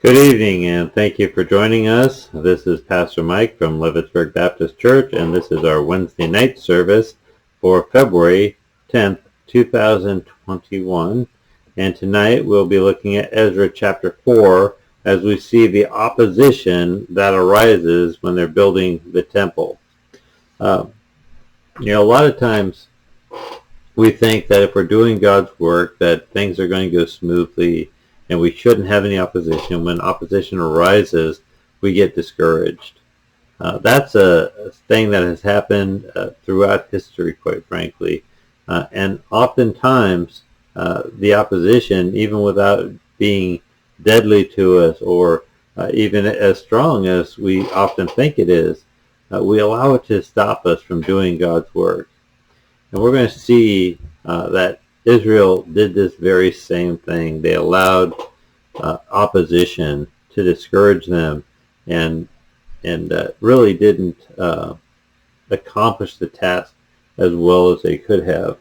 Good evening, and thank you for joining us. This is Pastor Mike from Leavittsburg Baptist Church, and this is our Wednesday night service for February 10th, 2021. And tonight we'll be looking at Ezra chapter 4 as we see the opposition that arises when they're building the temple. A lot of times we think that if we're doing God's work that things are going to go smoothly and we shouldn't have any opposition. When opposition arises, we get discouraged. That's a thing that has happened throughout history, quite frankly. And oftentimes, the opposition, even without being deadly to us or even as strong as we often think it is, we allow it to stop us from doing God's work. And we're going to see that Israel did this very same thing. They allowed opposition to discourage them and really didn't accomplish the task as well as they could have.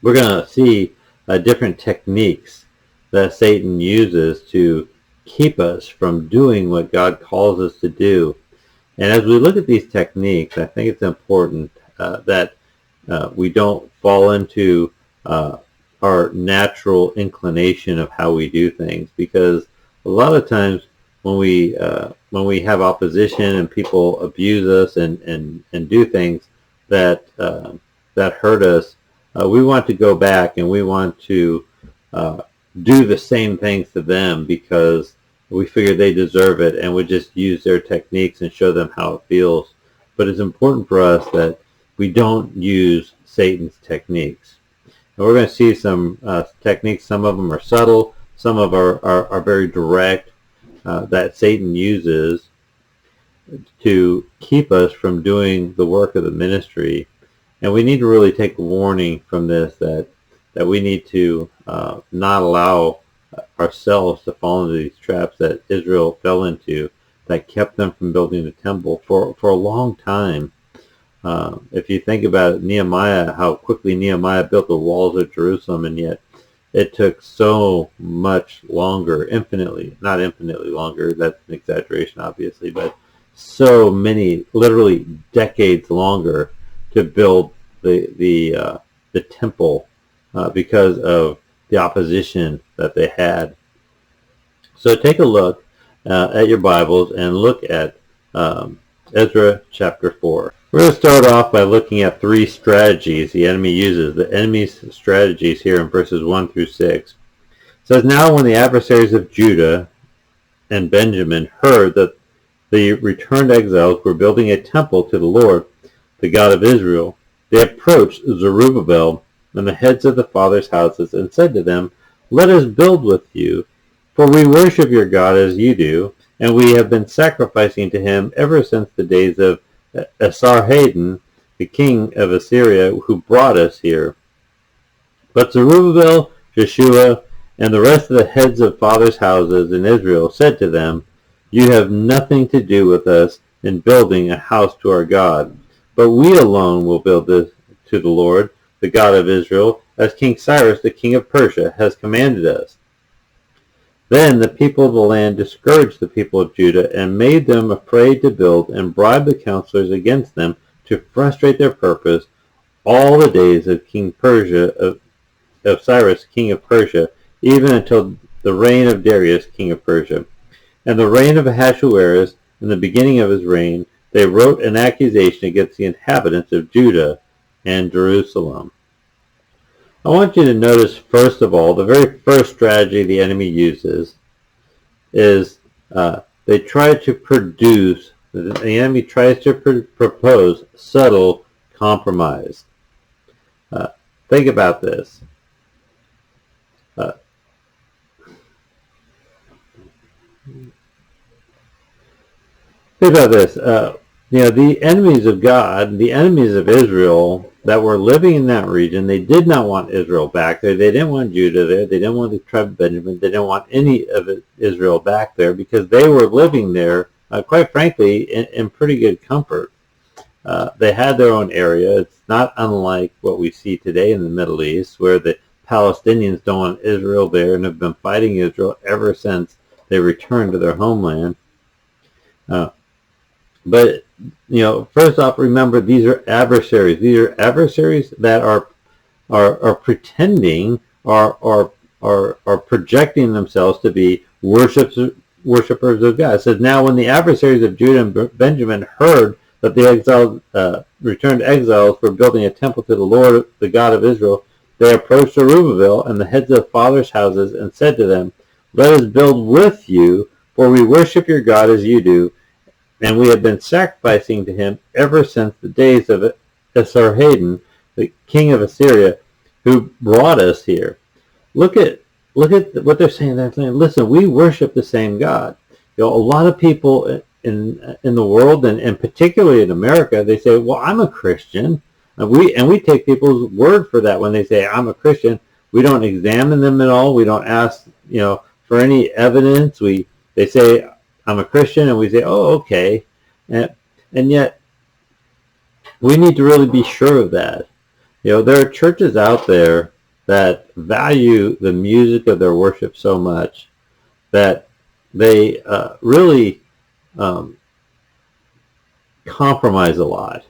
We're going to see different techniques that Satan uses to keep us from doing what God calls us to do. And as we look at these techniques, I think it's important that we don't fall into our natural inclination of how we do things, because a lot of times when we have opposition and people abuse us and do things that hurt us, we want to go back and we want to do the same things to them because we figure they deserve it, and we just use their techniques and show them how it feels. But it's important for us that we don't use Satan's techniques. And we're going to see some techniques. Some of them are subtle. Some of them are very direct that Satan uses to keep us from doing the work of the ministry. And we need to really take a warning from this that we need to not allow ourselves to fall into these traps that Israel fell into that kept them from building the temple for a long time. If you think about Nehemiah, how quickly Nehemiah built the walls of Jerusalem, and yet it took so much longer, not infinitely longer, that's an exaggeration obviously, but so many, literally decades longer to build the temple because of the opposition that they had. So take a look at your Bibles and look at Ezra chapter 4. We're going to start off by looking at three strategies the enemy uses. The enemy's strategies here in verses 1 through 6. It says, "Now when the adversaries of Judah and Benjamin heard that the returned exiles were building a temple to the Lord, the God of Israel, they approached Zerubbabel and the heads of the fathers' houses and said to them, 'Let us build with you, for we worship your God as you do, and we have been sacrificing to him ever since the days of Esarhaddon, the king of Assyria, who brought us here.' But Zerubbabel, Joshua, and the rest of the heads of fathers' houses in Israel said to them, 'You have nothing to do with us in building a house to our God, but we alone will build this to the Lord, the God of Israel, as King Cyrus, the king of Persia, has commanded us.' Then the people of the land discouraged the people of Judah and made them afraid to build and bribed the counselors against them to frustrate their purpose all the days of of Cyrus, king of Persia, even until the reign of Darius, king of Persia. And the reign of Ahasuerus, in the beginning of his reign, they wrote an accusation against the inhabitants of Judah and Jerusalem." I want you to notice, first of all, the very first strategy the enemy uses is the enemy tries to propose subtle compromise. Think about this. The enemies of God, the enemies of Israel that were living in that region, they did not want Israel back there. They didn't want Judah there. They didn't want the tribe of Benjamin. They didn't want any of Israel back there because they were living there, quite frankly, in pretty good comfort. They had their own area. It's not unlike what we see today in the Middle East, where the Palestinians don't want Israel there and have been fighting Israel ever since they returned to their homeland. But first off, remember these are adversaries. These are adversaries that are pretending, are projecting themselves to be worshipers of God. It says, now when the adversaries of Judah and Benjamin heard that the returned exiles were building a temple to the Lord, the God of Israel, they approached Zerubbabel and the heads of fathers' houses and said to them, let us build with you, for we worship your God as you do, and we have been sacrificing to him ever since the days of Esarhaddon, the king of Assyria, who brought us here. Look at what they're saying. They're saying, listen, we worship the same God. A lot of people in the world, and particularly in America, they say, well, I'm a Christian. And we take people's word for that when they say, I'm a Christian. We don't examine them at all. We don't ask, for any evidence. They say, I'm a Christian, and we say, oh, okay. And yet, we need to really be sure of that. There are churches out there that value the music of their worship so much that they really compromise a lot.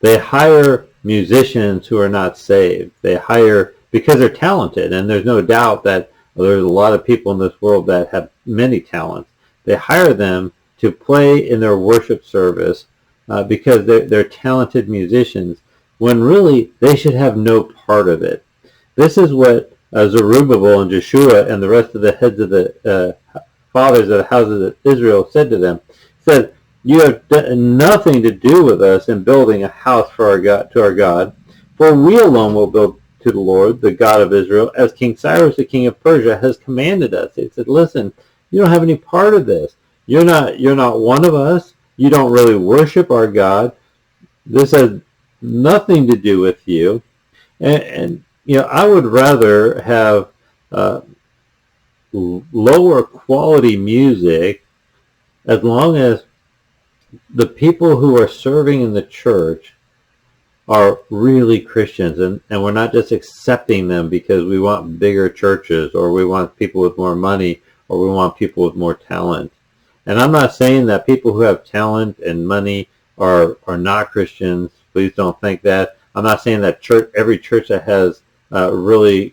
They hire musicians who are not saved. They hire, because they're talented, and there's no doubt that there's a lot of people in this world that have many talents. They hire them to play in their worship service because they're talented musicians, when really they should have no part of it. This is what Zerubbabel and Joshua and the rest of the heads of the fathers of the houses of Israel said to them. He said, you have nothing to do with us in building a house for our God, for we alone will build to the Lord, the God of Israel, as King Cyrus, the king of Persia, has commanded us. He said, listen, you don't have any part of this. You're not one of us. You don't really worship our God. This has nothing to do with you. And I would rather have lower quality music, as long as the people who are serving in the church are really Christians, and we're not just accepting them because we want bigger churches, or we want people with more money, or we want people with more talent. And I'm not saying that people who have talent and money are not Christians. Please don't think that. I'm not saying that every church that has really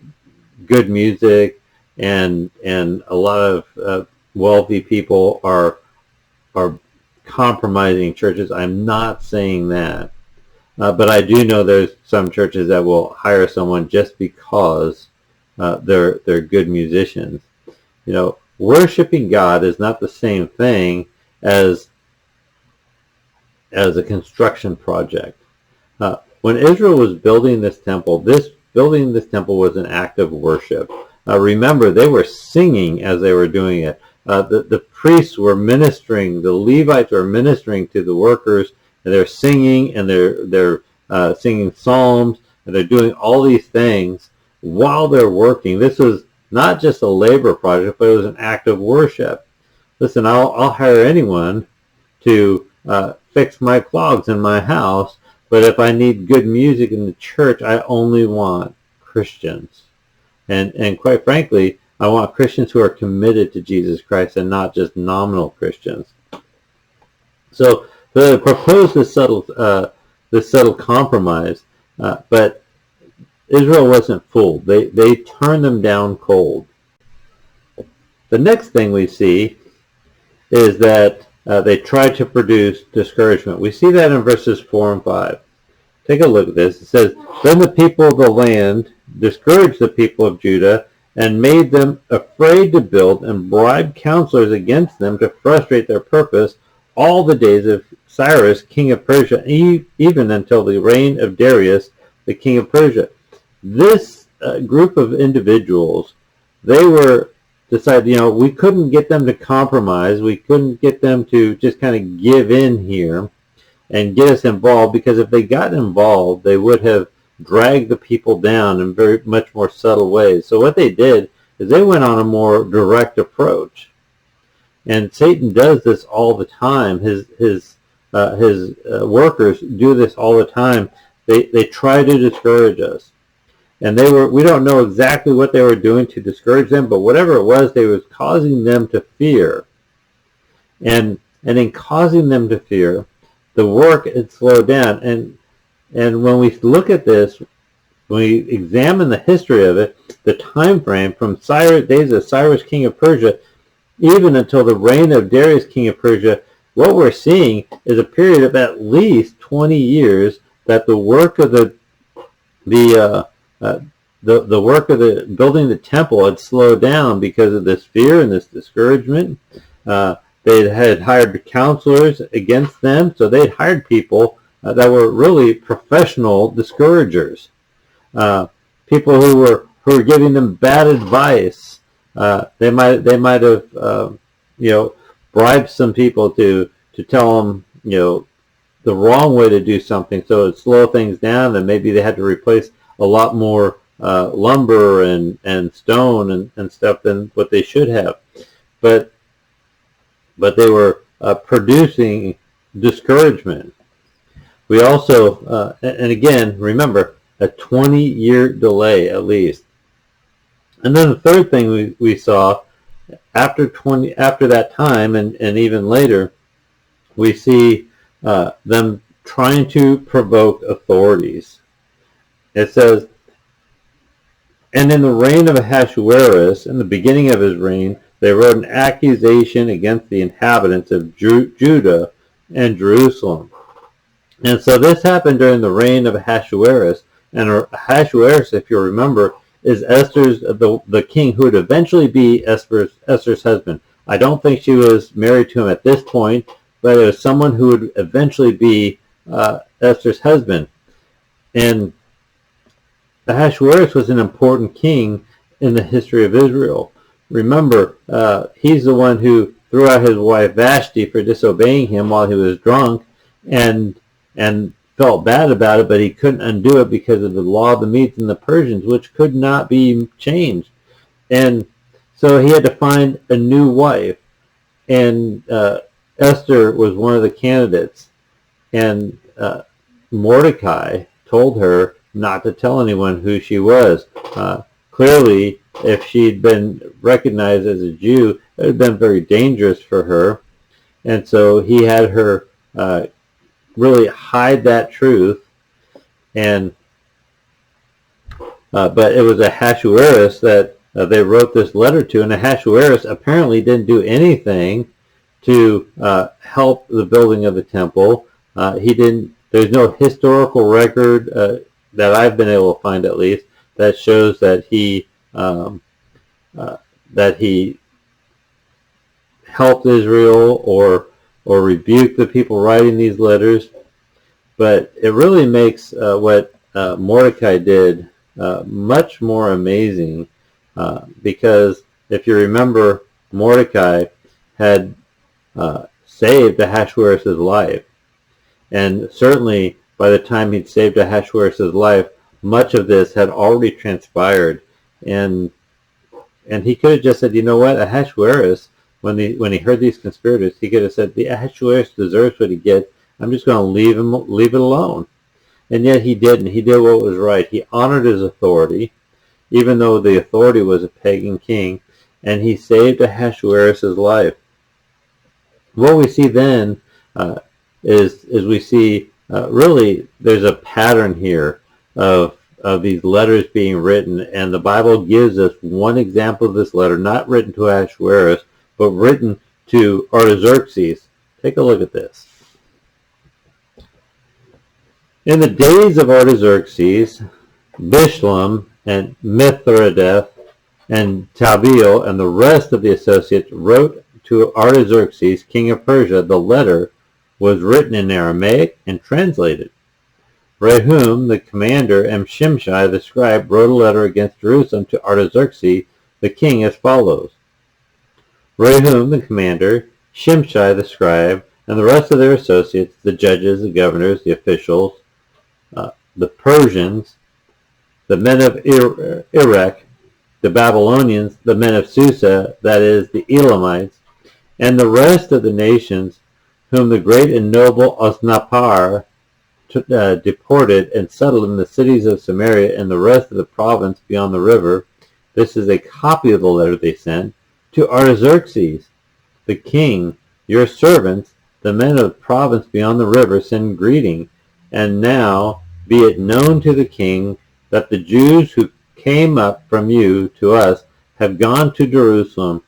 good music and a lot of wealthy people are compromising churches. I'm not saying that. But I do know there's some churches that will hire someone just because they're good musicians. Worshiping God is not the same thing as a construction project. When Israel was building this temple was an act of worship. Remember, they were singing as they were doing it. The priests were ministering. The Levites were ministering to the workers, and they're singing, and they're singing psalms, and they're doing all these things while they're working. This was not just a labor project, but it was an act of worship. Listen, I'll hire anyone to fix my clogs in my house, but if I need good music in the church, I only want Christians. And quite frankly, I want Christians who are committed to Jesus Christ and not just nominal Christians. So they proposed this subtle compromise, but Israel wasn't fooled. They turned them down cold. The next thing we see is that they tried to produce discouragement. We see that in verses 4 and 5. Take a look at this. It says, then the people of the land discouraged the people of Judah and made them afraid to build, and bribed counselors against them to frustrate their purpose all the days of Cyrus, king of Persia, even until the reign of Darius, the king of Persia. This group of individuals, they were decided, we couldn't get them to compromise. We couldn't get them to just kind of give in here and get us involved, because if they got involved, they would have dragged the people down in very much more subtle ways. So what they did is they went on a more direct approach. And Satan does this all the time. His workers do this all the time. They try to discourage us. And we don't know exactly what they were doing to discourage them, but whatever it was, they was causing them to fear. And in causing them to fear, the work had slowed down. And when we look at this, when we examine the history of it, the time frame from days of Cyrus, king of Persia, even until the reign of Darius, king of Persia, what we're seeing is a period of at least 20 years that the work of the work of the building the temple had slowed down because of this fear and this discouragement. They had hired counselors against them, so they'd hired people that were really professional discouragers, people who were giving them bad advice. They might have bribed some people to tell them the wrong way to do something, so it'd slow things down, and maybe they had to replace a lot more lumber and stone and stuff than what they should have. But they were producing discouragement. We also, and again, remember, a 20-year delay at least. And then the third thing we saw after that time and even later, we see them trying to provoke authorities. It says, and in the reign of Ahasuerus, in the beginning of his reign, they wrote an accusation against the inhabitants of Judah and Jerusalem. And so this happened during the reign of Ahasuerus. And Ahasuerus, if you remember, is Esther's the king who would eventually be Esther's husband. I don't think she was married to him at this point, but it was someone who would eventually be Esther's husband. And Ahasuerus was an important king in the history of Israel. Remember, he's the one who threw out his wife Vashti for disobeying him while he was drunk, and felt bad about it, but he couldn't undo it because of the law of the Medes and the Persians, which could not be changed. And so he had to find a new wife, and Esther was one of the candidates. And Mordecai told her not to tell anyone who she was. Clearly, if she'd been recognized as a Jew, it would have been very dangerous for her. And so he had her really hide that truth. And but it was Ahasuerus that they wrote this letter to, and Ahasuerus apparently didn't do anything to help the building of the temple. He didn't. There's no historical record that I've been able to find, at least, that shows that he helped Israel or rebuked the people writing these letters. But it really makes what Mordecai did much more amazing, because if you remember, Mordecai had saved Ahasuerus' life. And certainly by the time he'd saved Ahasuerus' life, much of this had already transpired. And he could have just said, you know what, Ahasuerus, when he heard these conspirators, he could have said, the Ahasuerus deserves what he gets. I'm just going to leave it alone. And yet he didn't. He did what was right. He honored his authority, even though the authority was a pagan king, and he saved Ahasuerus' life. What we see then is we see really there's a pattern here of these letters being written, and the Bible gives us one example of this letter, not written to Ahasuerus, but written to Artaxerxes. Take a look at this. In the days of Artaxerxes, Bishlam and Mithridates and Tabeel and the rest of the associates wrote to Artaxerxes, king of Persia. The letter was written in Aramaic and translated. Rehum, the commander, and Shimshai, the scribe, wrote a letter against Jerusalem to Artaxerxes, the king, as follows. Rehum, the commander, Shimshai, the scribe, and the rest of their associates, the judges, the governors, the officials, the Persians, the men of Iraq, the Babylonians, the men of Susa, that is, the Elamites, and the rest of the nations whom the great and noble Osnappar deported and settled in the cities of Samaria and the rest of the province beyond the river. This is a copy of the letter they sent to Artaxerxes, the king. Your servants, the men of the province beyond the river, send greeting. And now be it known to the king that the Jews who came up from you to us have gone to Jerusalem.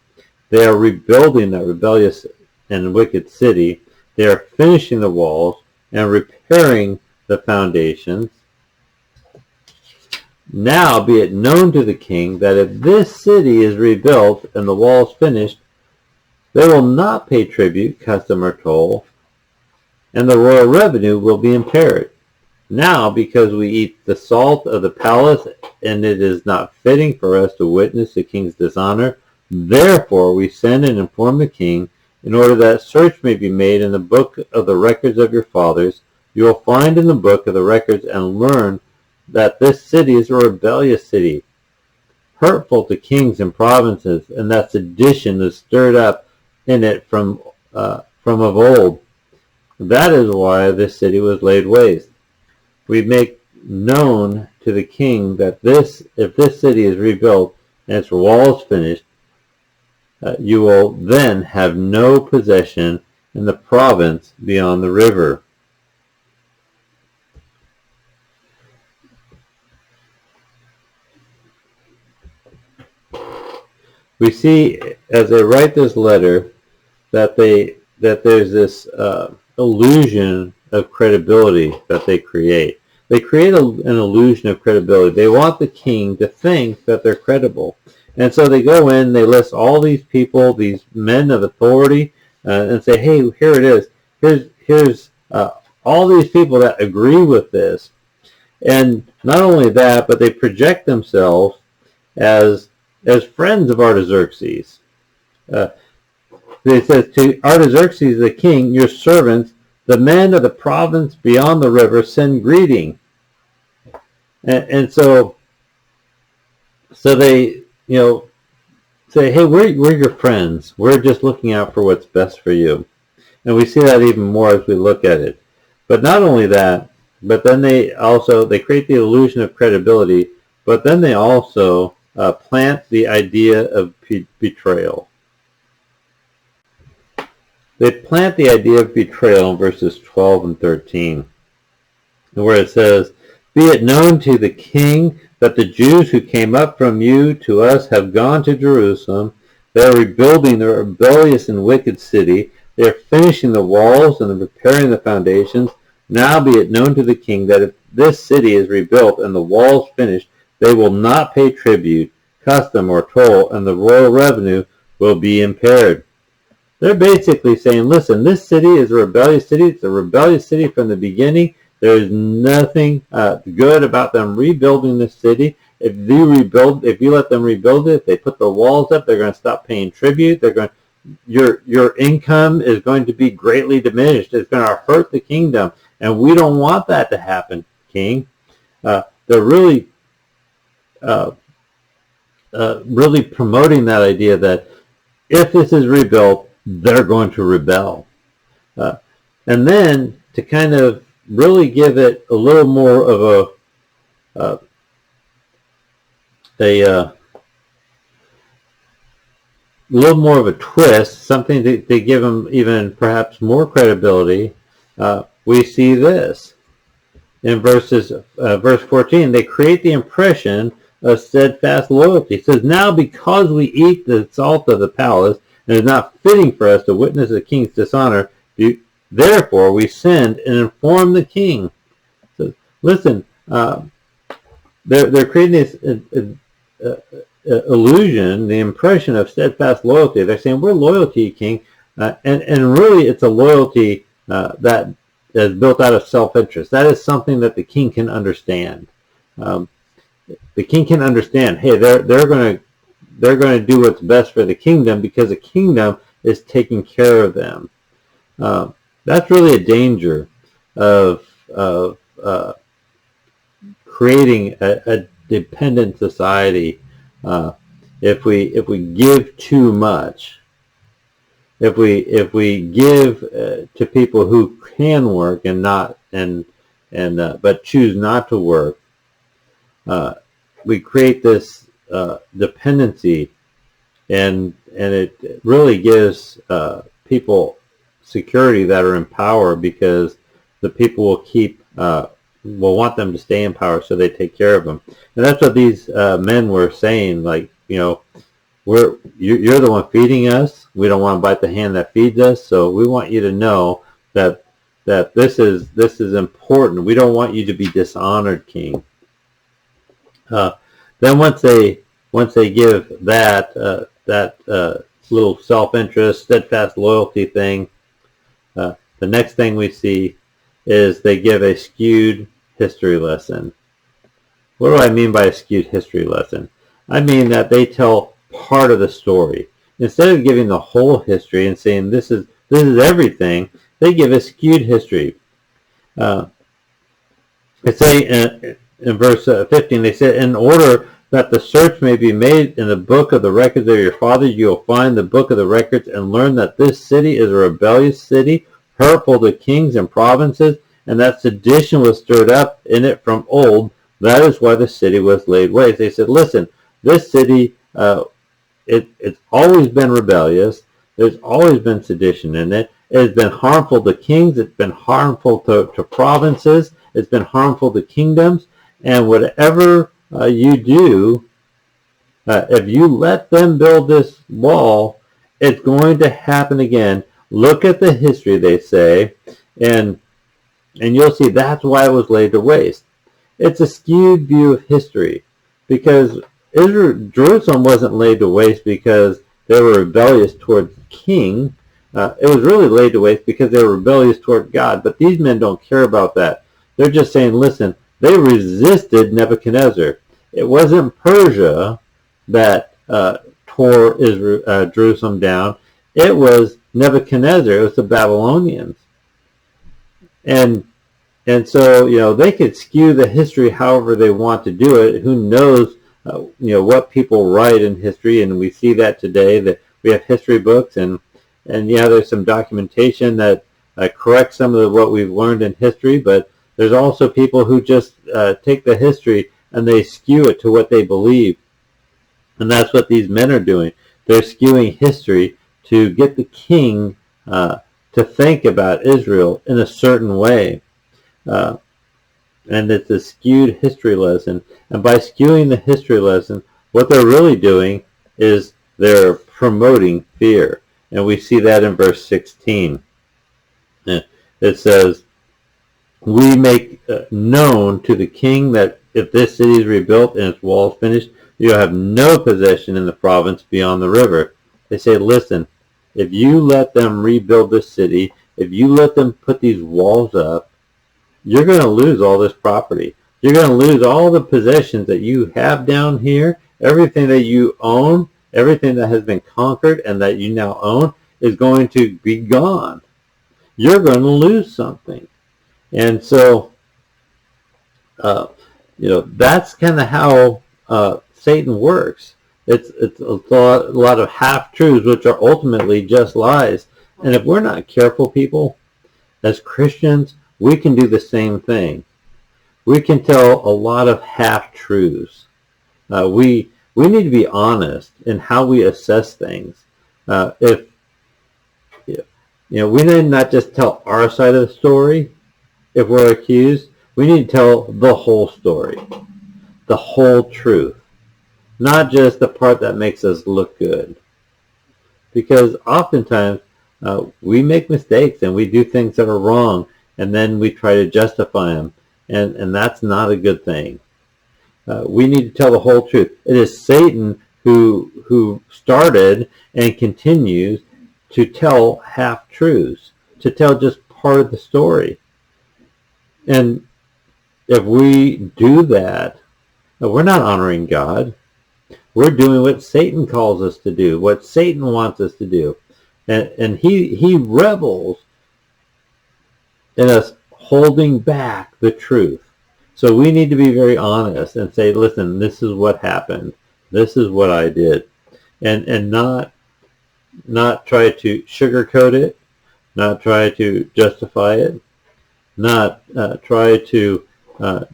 They are rebuilding that rebellious and wicked city. They are finishing the walls and repairing the foundations. Now be it known to the king that if this city is rebuilt and the walls finished, they will not pay tribute, custom, or toll, and the royal revenue will be impaired. Now, because we eat the salt of the palace, and it is not fitting for us to witness the king's dishonor, therefore we send and inform the king, in order that search may be made in the book of the records of your fathers. You will find in the book of the records and learn that this city is a rebellious city, hurtful to kings and provinces, and that sedition is stirred up in it from of old. That is why this city was laid waste. We make known to the king that if this city is rebuilt and its walls finished, you will then have no possession in the province beyond the river. We see as they write this letter that there's this illusion of credibility that they create. They create an illusion of credibility. They want the king to think that they're credible. And so they go in, they list all these people, these men of authority, and say, hey, here it is. Here's all these people that agree with this. And not only that, but they project themselves as friends of Artaxerxes. They says to Artaxerxes the king, your servants, the men of the province beyond the river, send greeting. And so they, say, hey, we're your friends. We're just looking out for what's best for you. And we see that even more as we look at it. But not only that, but then they create the illusion of credibility, but then they also plant the idea of betrayal. They plant the idea of betrayal in verses 12 and 13, where it says, be it known to the king that the Jews who came up from you to us have gone to Jerusalem. They are rebuilding the rebellious and wicked city. They are finishing the walls and repairing the foundations. Now be it known to the king that if this city is rebuilt and the walls finished, they will not pay tribute, custom, or toll, and the royal revenue will be impaired. They're basically saying, listen, this city is a rebellious city. It's a rebellious city from the beginning. There's nothing good about them rebuilding this city. If you let them rebuild it, if they put the walls up, they're going to stop paying tribute. Your income is going to be greatly diminished. It's going to hurt the kingdom, and we don't want that to happen, King. They're really promoting that idea that if this is rebuilt, they're going to rebel. And then to kind of really give it a little more of a little more of a twist, something to give them even perhaps more credibility, we see this. In verse 14, they create the impression of steadfast loyalty. It says, now because we eat the salt of the palace, and it is not fitting for us to witness the king's dishonor, therefore we send and inform the king. So, listen, they're creating this illusion, the impression of steadfast loyalty. They're saying, we're loyal to you, king, and really it's a loyalty that is built out of self-interest. That is something that the king can understand. The king can understand, hey, they're going to do what's best for the kingdom because the kingdom is taking care of them. That's really a danger of creating a dependent society. If we give too much, if we give to people who can work and and but choose not to work, we create this dependency, and it really gives people security that are in power, because the people will want them to stay in power, so they take care of them. And that's what these men were saying, like, you're the one feeding us. We don't want to bite the hand that feeds us, so we want you to know that this is important. We don't want you to be dishonored, King. Then once they give that little self-interest, steadfast loyalty thing, the next thing we see is they give a skewed history lesson. What do I mean by a skewed history lesson? I mean that they tell part of the story. Instead of giving the whole history and saying this is everything, they give a skewed history. It say in verse 15, they said, in order that the search may be made in the book of the records of your fathers, you will find the book of the records and learn that this city is a rebellious city, hurtful to kings and provinces, and that sedition was stirred up in it from old. That is why the city was laid waste. They said, listen, this city, it's always been rebellious. There's always been sedition in it. It has been harmful to kings. It's been harmful to provinces. It's been harmful to kingdoms. And whatever you do, if you let them build this wall, it's going to happen again. Look at the history, they say, and you'll see that's why it was laid to waste. It's a skewed view of history, because Jerusalem wasn't laid to waste because they were rebellious towards the king. It was really laid to waste because they were rebellious toward God. But these men don't care about that. They're just saying, listen, they resisted Nebuchadnezzar. It wasn't Persia that tore Jerusalem down. It was Nebuchadnezzar. It was the Babylonians. And so, they could skew the history however they want to do it. Who knows, what people write in history, and we see that today, that we have history books, and there's some documentation that corrects some of what we've learned in history, but there's also people who just take the history and they skew it to what they believe. And that's what these men are doing. They're skewing history to get the king to think about Israel in a certain way. And it's a skewed history lesson. And by skewing the history lesson, what they're really doing is they're promoting fear. And we see that in verse 16. It says, we make known to the king that if this city is rebuilt and its walls finished, you'll have no possession in the province beyond the river. They say, listen, if you let them rebuild this city, if you let them put these walls up, you're going to lose all this property. You're going to lose all the possessions that you have down here. Everything that you own, everything that has been conquered and that you now own is going to be gone. You're going to lose something. And so, that's kind of how Satan works. It's a lot of half-truths, which are ultimately just lies. And if we're not careful, people, as Christians, we can do the same thing. We can tell a lot of half-truths. We need to be honest in how we assess things. We need not just tell our side of the story. If we're accused, we need to tell the whole story, the whole truth, not just the part that makes us look good. Because oftentimes we make mistakes and we do things that are wrong, and then we try to justify them, and that's not a good thing. We need to tell the whole truth. It is Satan who started and continues to tell half-truths, to tell just part of the story. And if we do that, we're not honoring God. We're doing what Satan calls us to do, what Satan wants us to do. And he revels in us holding back the truth. So we need to be very honest and say, listen, this is what happened. This is what I did. And not try to sugarcoat it, not try to justify it. not try to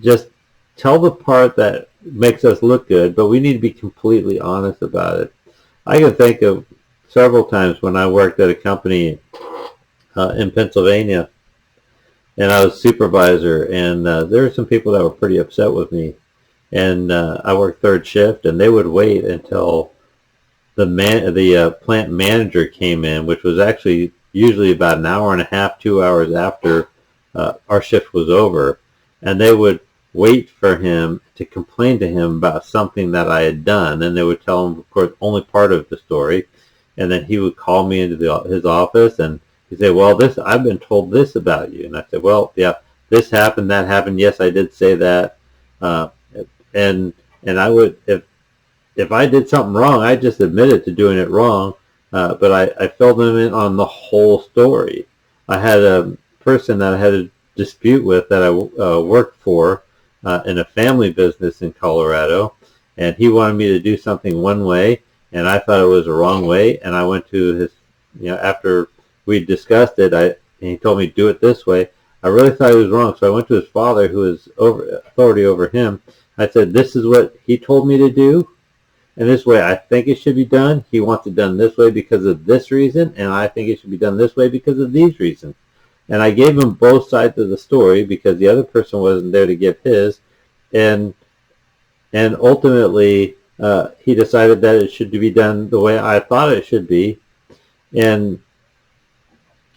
just tell the part that makes us look good, but we need to be completely honest about it. I can think of several times when I worked at a company in Pennsylvania, and I was supervisor, and there were some people that were pretty upset with me. And I worked third shift, and they would wait until the plant manager came in, which was actually usually about an hour and a half, 2 hours after our shift was over, and they would wait for him to complain to him about something that I had done, and they would tell him, of course, only part of the story, and then he would call me into his office, and he'd say, well, I've been told this about you, and I said, well, yeah, this happened, that happened, yes, I did say that, and I would, if I did something wrong, I just admitted to doing it wrong, but I filled them in on the whole story. I had a person that I had a dispute with that I worked for in a family business in Colorado, and he wanted me to do something one way, and I thought it was the wrong way, and I went to his, after we discussed it, and he told me to do it this way. I really thought he was wrong, so I went to his father, who is authority over him. I said, this is what he told me to do, and this way I think it should be done. He wants it done this way because of this reason, and I think it should be done this way because of these reasons. And I gave him both sides of the story because the other person wasn't there to give his, and ultimately he decided that it should be done the way I thought it should be, and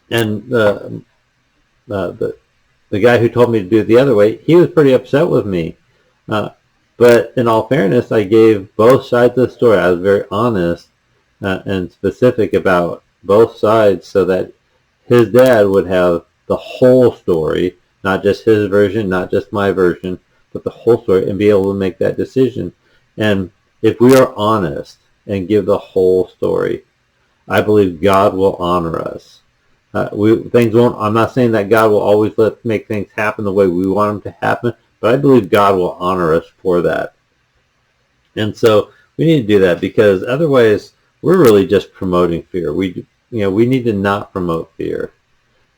the guy who told me to do it the other way, he was pretty upset with me. But in all fairness, I gave both sides of the story. I was very honest and specific about both sides so that his dad would have the whole story, not just his version, not just my version, but the whole story, and be able to make that decision. And if we are honest and give the whole story, I believe God will honor us. Things won't. I'm not saying that God will always make things happen the way we want them to happen, but I believe God will honor us for that. And so we need to do that, because otherwise we're really just promoting fear. We need to not promote fear.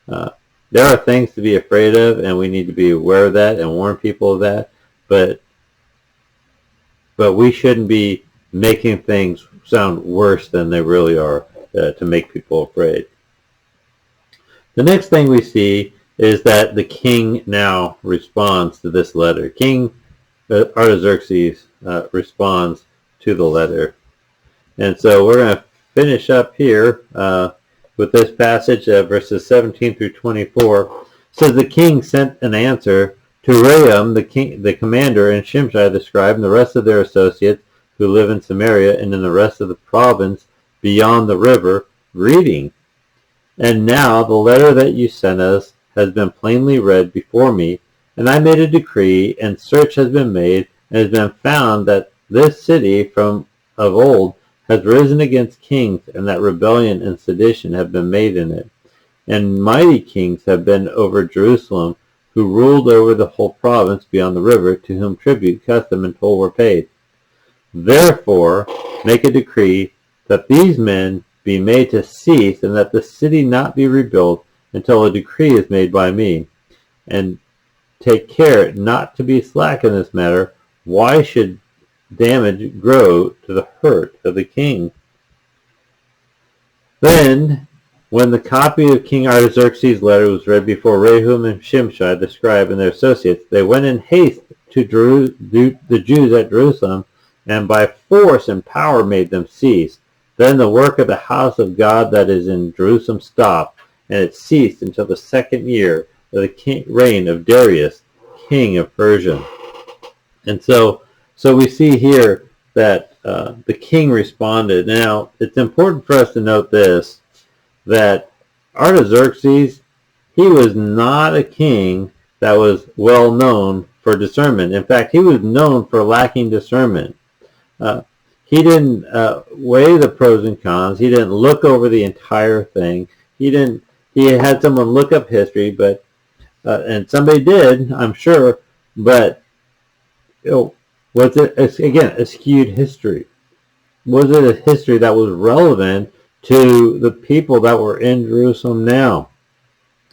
There are things to be afraid of, and we need to be aware of that and warn people of that. But we shouldn't be making things sound worse than they really are to make people afraid. The next thing we see is that the king now responds to this letter. King Artaxerxes responds to the letter. And so we're going to finish up here with this passage, verses 17 through 24. It says, the king sent an answer to Raham, the commander, and Shimshai the scribe, and the rest of their associates who live in Samaria and in the rest of the province beyond the river, reading, and now the letter that you sent us has been plainly read before me, and I made a decree, and search has been made, and has been found that this city from of old has risen against kings, and that rebellion and sedition have been made in it. And mighty kings have been over Jerusalem, who ruled over the whole province beyond the river, to whom tribute, custom, and toll were paid. Therefore make a decree that these men be made to cease, and that the city not be rebuilt until a decree is made by me. And take care not to be slack in this matter. Why should damage grow to the hurt of the king? Then, when the copy of King Artaxerxes' letter was read before Raham and Shimshai the scribe and their associates, they went in haste to the Jews at Jerusalem, and by force and power made them cease. Then the work of the house of God that is in Jerusalem stopped, and it ceased until the second year of the reign of Darius, king of Persia. And so we see here that the king responded. Now, it's important for us to note this, that Artaxerxes, he was not a king that was well known for discernment. In fact, he was known for lacking discernment. He didn't weigh the pros and cons. He didn't look over the entire thing. He had someone look up history, but and somebody did, I'm sure, but was it, again, a skewed history? Was it a history that was relevant to the people that were in Jerusalem now?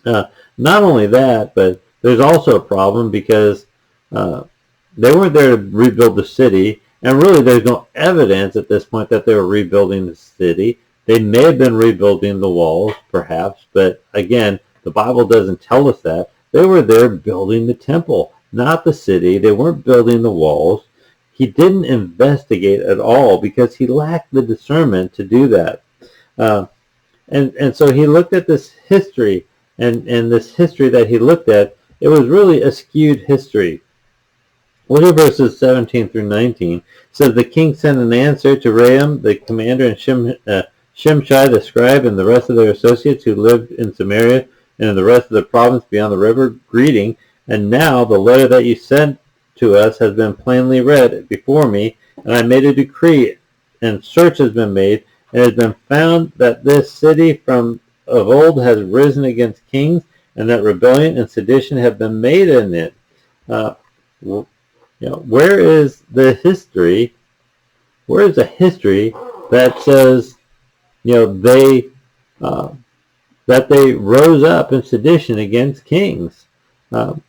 Not only that, but there's also a problem because they weren't there to rebuild the city, and really there's no evidence at this point that they were rebuilding the city. They may have been rebuilding the walls, perhaps, but again, the Bible doesn't tell us that. They were there building the temple, not the city. They weren't building the walls. He didn't investigate at all because he lacked the discernment to do that. And so he looked at this history, and this history that he looked at, it was really a skewed history. Look at verses 17 through 19. It says, the king sent an answer to Raham, the commander, and Shimshai, the scribe, and the rest of their associates who lived in Samaria and in the rest of the province beyond the river, greeting. And now the letter that you sent to us has been plainly read before me, and I made a decree, and search has been made, and it has been found that this city from of old has risen against kings, and that rebellion and sedition have been made in it. Where is the history? Where is the history that says, that they rose up in sedition against kings? The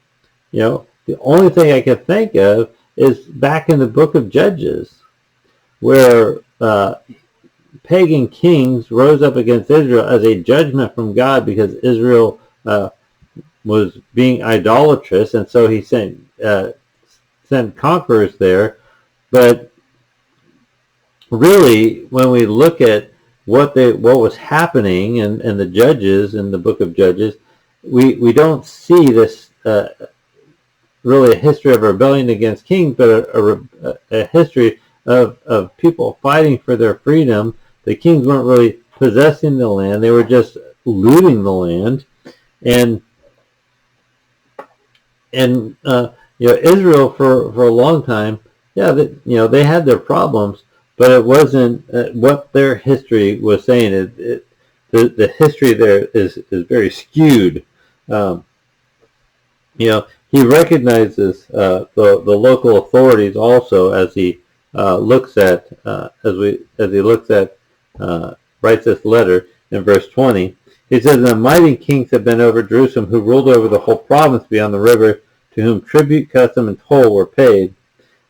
only thing I can think of is back in the book of Judges, where pagan kings rose up against Israel as a judgment from God because Israel was being idolatrous, and so he sent conquerors there. But really, when we look at what was happening in the Judges, in the book of Judges, we don't see this really a history of rebellion against kings, but a history of people fighting for their freedom. The kings weren't really possessing the land; they were just looting the land, and Israel for a long time, they had their problems, but it wasn't what their history was saying. The history there is very skewed. He recognizes the local authorities also as he looks at writes this letter in verse 20. He says, the mighty kings have been over Jerusalem, who ruled over the whole province beyond the river, to whom tribute, custom, and toll were paid.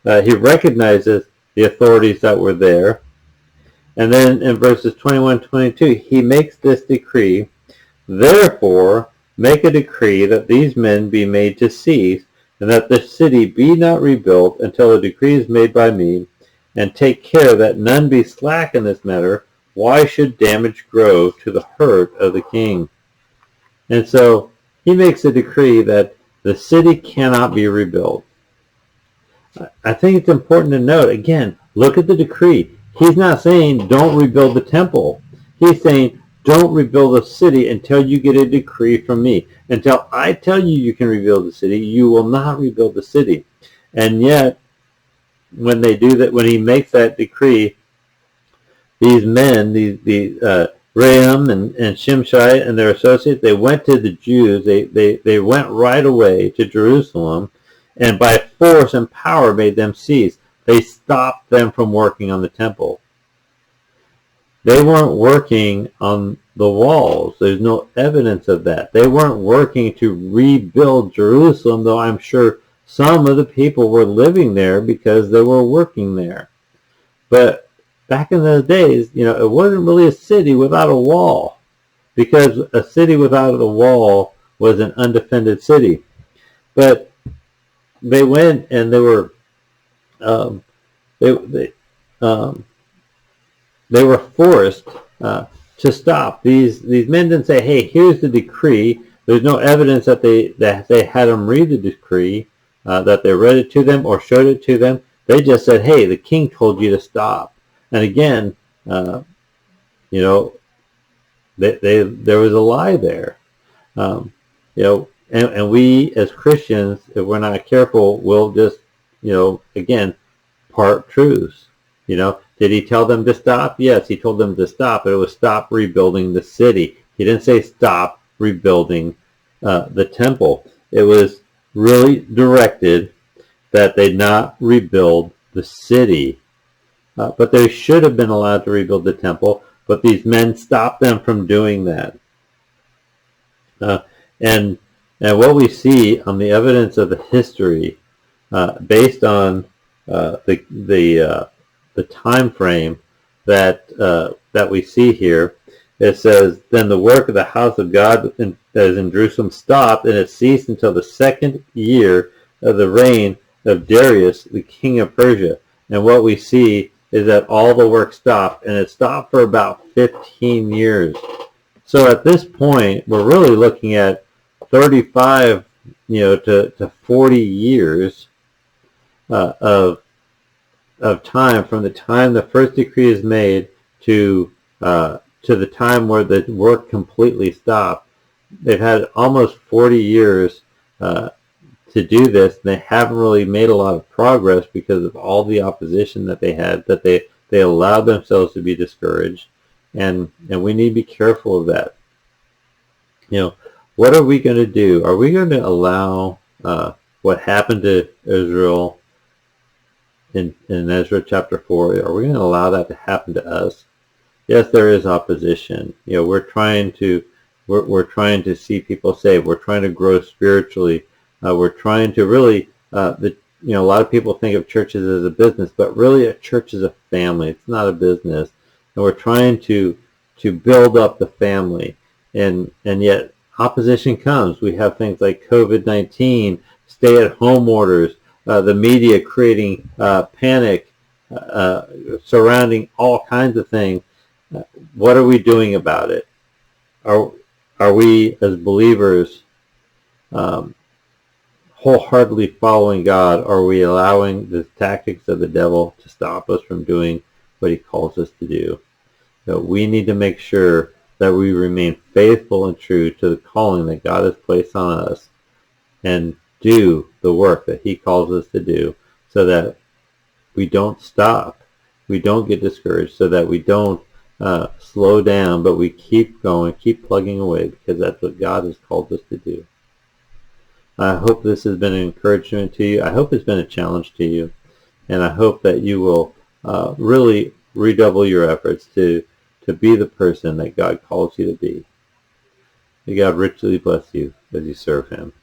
He recognizes the authorities that were there. And then in verses 21-22, he makes this decree, therefore make a decree that these men be made to cease, and that the city be not rebuilt until a decree is made by me, and take care that none be slack in this matter. Why should damage grow to the hurt of the king? And so he makes a decree that the city cannot be rebuilt. I think it's important to note, again, look at the decree. He's not saying don't rebuild the temple. He's saying don't rebuild the city until you get a decree from me. Until I tell you you can rebuild the city, you will not rebuild the city. And yet, when they do that, when he makes that decree, these men, Raham and Shimshai and their associates, they went to the Jews. They went right away to Jerusalem, and by force and power made them cease. They stopped them from working on the temple. They weren't working on the walls. There's no evidence of that. They weren't working to rebuild Jerusalem, though I'm sure some of the people were living there because they were working there. But back in those days, it wasn't really a city without a wall, because a city without a wall was an undefended city. But they went and they were forced to stop. These men didn't say, "Hey, here's the decree." There's no evidence that they had them read the decree, that they read it to them or showed it to them. They just said, "Hey, the king told you to stop." And again, there was a lie there. And we as Christians, if we're not careful, will just, again, part truths. Did he tell them to stop? Yes, he told them to stop, but it was stop rebuilding the city. He didn't say stop rebuilding the temple. It was really directed that they not rebuild the city. But they should have been allowed to rebuild the temple, but these men stopped them from doing that. And And what we see on the evidence of the history, based on the time frame that we see here, it says, "Then the work of the house of God that is in Jerusalem stopped, and it ceased until the second year of the reign of Darius, the king of Persia." And what we see is that all the work stopped, and it stopped for about 15 years. So at this point, we're really looking at 35, to 40 years of time from the time the first decree is made to the time where the work completely stopped. They've had almost 40 years to do this, and they haven't really made a lot of progress because of all the opposition that they had, that they allowed themselves to be discouraged, and we need to be careful of that. What are we going to do? Are we going to allow what happened to Israel in Ezra chapter 4, are we going to allow that to happen to us? Yes, there is opposition. We're trying to see people saved. We're trying to grow spiritually. We're trying to really, a lot of people think of churches as a business, but really a church is a family. It's not a business. And we're trying to build up the family. And yet opposition comes. We have things like COVID-19, stay-at-home orders, the media creating panic surrounding all kinds of things. What are we doing about it? Are we as believers wholeheartedly following God, or are we allowing the tactics of the devil to stop us from doing what he calls us to do? So we need to make sure that we remain faithful and true to the calling that God has placed on us, and do the work that he calls us to do, so that we don't stop, we don't get discouraged, so that we don't slow down, but we keep going, keep plugging away, because that's what God has called us to do. I hope this has been an encouragement to you. I hope it's been a challenge to you, and I hope that you will really redouble your efforts to be the person that God calls you to be. May God richly bless you as you serve him.